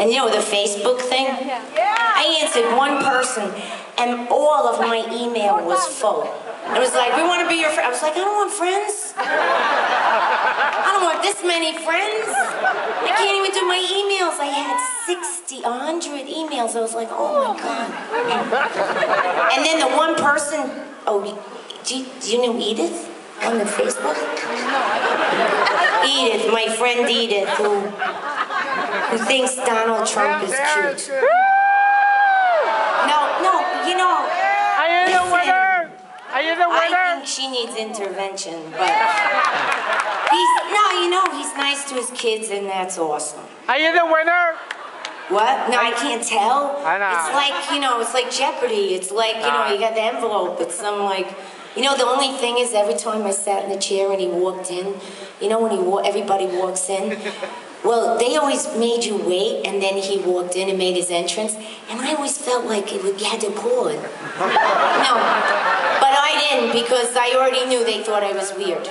And you know the Facebook thing? I answered one person, and all of my email was full. It was like, we want to be your friend. I was like, I don't want friends. I don't want this many friends. I can't even do my emails. I had 60, 100 emails. I was like, oh my God. And then the one person, do you know Edith on the Facebook? Edith, my friend Edith, who thinks Donald Trump is cute. No, you know. Are you the winner? Are you the winner? I think she needs intervention, but he's nice to his kids, and that's awesome. Are you the winner? What? No, I can't tell. I know. It's like, it's like Jeopardy. It's like, you got the envelope. It's some like, the only thing is every time I sat in the chair and he walked in, when everybody walks in, well, they always made you wait, and then he walked in and made his entrance, and I always felt like you had to applaud. No, but I didn't, because I already knew they thought I was weird.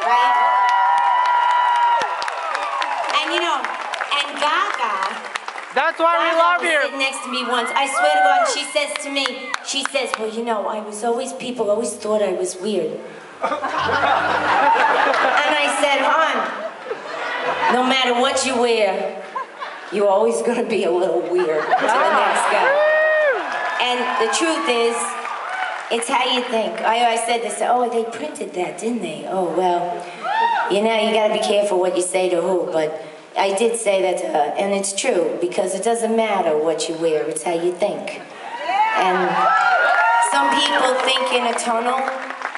Right? And Gaga. That's why we love you. Sitting next to me once. I swear to God, she says to me, well, people always thought I was weird. And I said, hon, no matter what you wear, you're always going to be a little weird to the next guy. And the truth is, it's how you think. I said this, they printed that, didn't they? Oh, well, you got to be careful what you say to who, but I did say that to her, and it's true, because it doesn't matter what you wear, it's how you think. And some people think in a tunnel,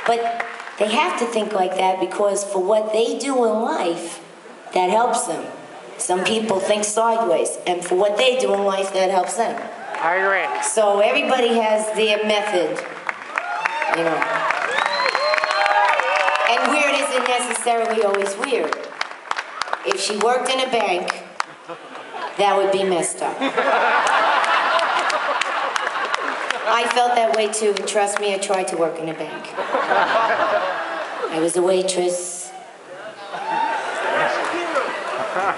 but they have to think like that because for what they do in life, that helps them. Some people think sideways, and for what they do in life, that helps them. I agree. So everybody has their method, And weird isn't necessarily always weird. If she worked in a bank, that would be messed up. I felt that way too. Trust me, I tried to work in a bank. I was a waitress.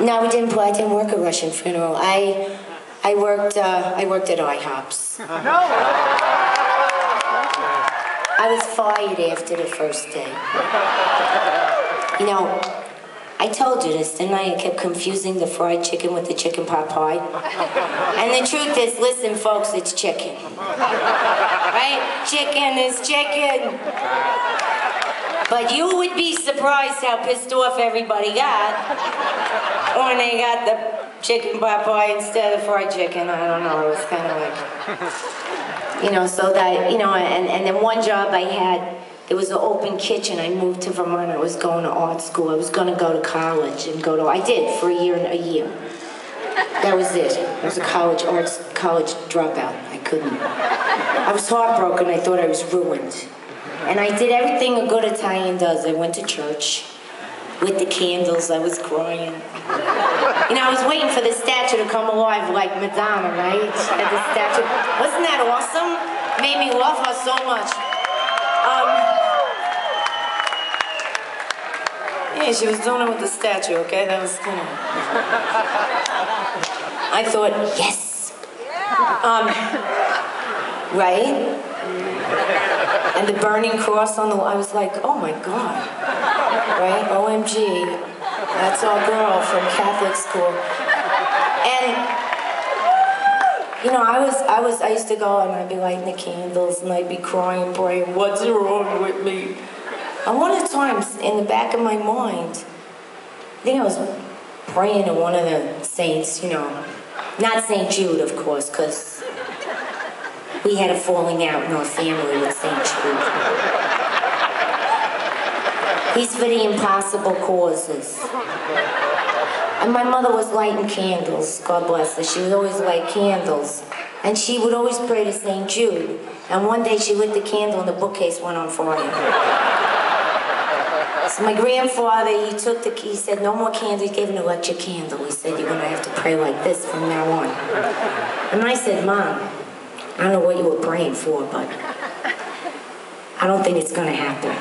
No, I didn't work a Russian funeral. I worked at IHOPs. I was fired after the first day. I told you this, didn't I? I kept confusing the fried chicken with the chicken pot pie. And the truth is, listen, folks, it's chicken. Right? Chicken is chicken. But you would be surprised how pissed off everybody got when they got the chicken pot pie instead of fried chicken. I don't know, it was kind of like... so that, and then one job I had, there was an open kitchen. I moved to Vermont. I was going to art school. I was going to go to college and I did for a year. That was it. I was a college dropout. I couldn't. I was heartbroken. I thought I was ruined. And I did everything a good Italian does. I went to church with the candles. I was crying. I was waiting for the statue to come alive like Madonna, right? At the statue. Wasn't that awesome? Made me love her so much. Yeah, she was doing it with the statue, okay? That was kind of... I thought, yes! Right? And the burning cross on the wall, I was like, oh my God. Right? OMG. That's our girl from Catholic school. And, I used to go and I'd be lighting the candles and I'd be crying, praying, what's wrong with me? And one of the times, in the back of my mind, I think I was praying to one of the saints, not St. Jude, of course, because we had a falling out in our family with St. Jude. He's for the impossible causes. And my mother was lighting candles, God bless her. She would always light candles. And she would always pray to St. Jude. And one day she lit the candle and the bookcase went on fire. So my grandfather, he said, no more candles. He gave an electric candle. He said, you're going to have to pray like this from now on. And I said, Mom, I don't know what you were praying for, but I don't think it's going to happen.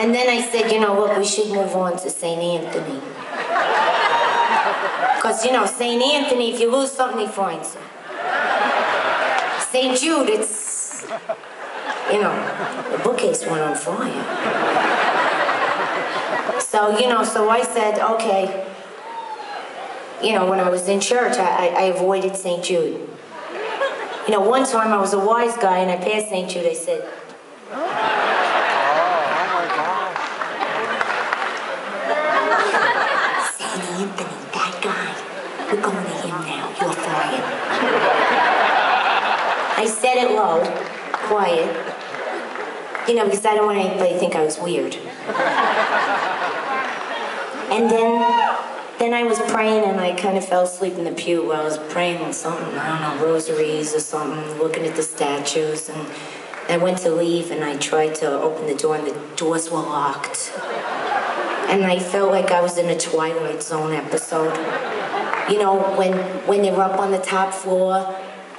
And then I said, look, we should move on to St. Anthony. Because, you know, St. Anthony, if you lose something, he finds it. St. Jude, it's, you know, the bookcase went on fire. So, you know, so I said, okay. You know, when I was in church, I avoided St. Jude. You know, one time I was a wise guy and I passed St. Jude, I said, St. Anthony, that guy, we're going to him now, you're fired. I said it low, quiet, you know, because I don't want anybody to think I was weird. And then I was praying and I kind of fell asleep in the pew while I was praying on something, I don't know, rosaries or something, looking at the statues, and I went to leave and I tried to open the door and the doors were locked. And I felt like I was in a Twilight Zone episode. You know, when they were up on the top floor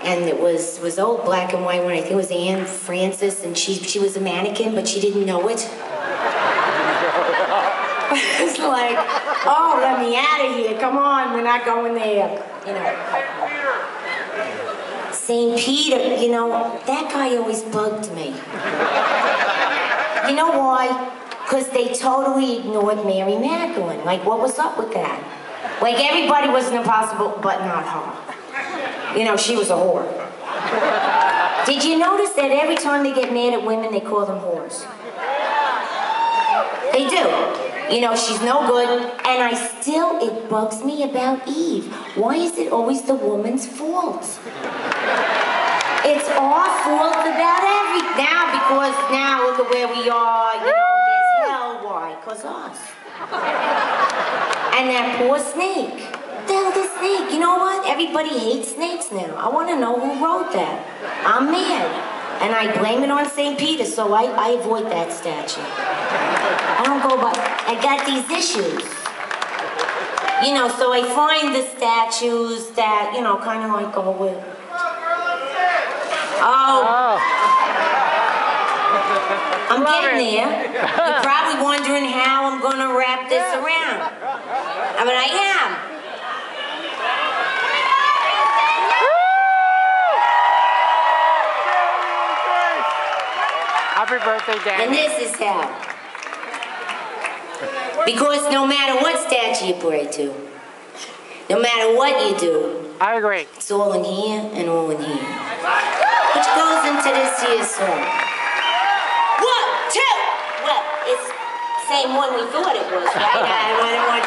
and it was old black and white when I think it was Anne Francis and she was a mannequin but she didn't know it. It's like, oh, let me out of here. Come on, we're not going there. You know. St. Peter, you know, that guy always bugged me. You know why? Because they totally ignored Mary Magdalene. Like, what was up with that? Like, everybody was an apostle, but not her. You know, she was a whore. Did you notice that every time they get mad at women, they call them whores? They do. You know, she's no good, and it bugs me about Eve. Why is it always the woman's fault? It's our fault about everything. Now, because now look at where we are, you know, there's hell. Why? Because us. And that poor snake. The hell, the snake. You know what? Everybody hates snakes now. I want to know who wrote that. I'm mad. And I blame it on St. Peter, so I avoid that statue. I don't go by, I got these issues. You know, so I find the statues that, you know, kind of like go with. Oh. I'm getting there. You're probably wondering how I'm going to wrap this around. I mean, I am. Happy birthday, Dan. And this is how. Because no matter what statue you pray to, no matter what you do, I agree. It's all in here and all in here. Which goes into this here song. 1, 2! Well, it's the same one we thought it was, right? I don't want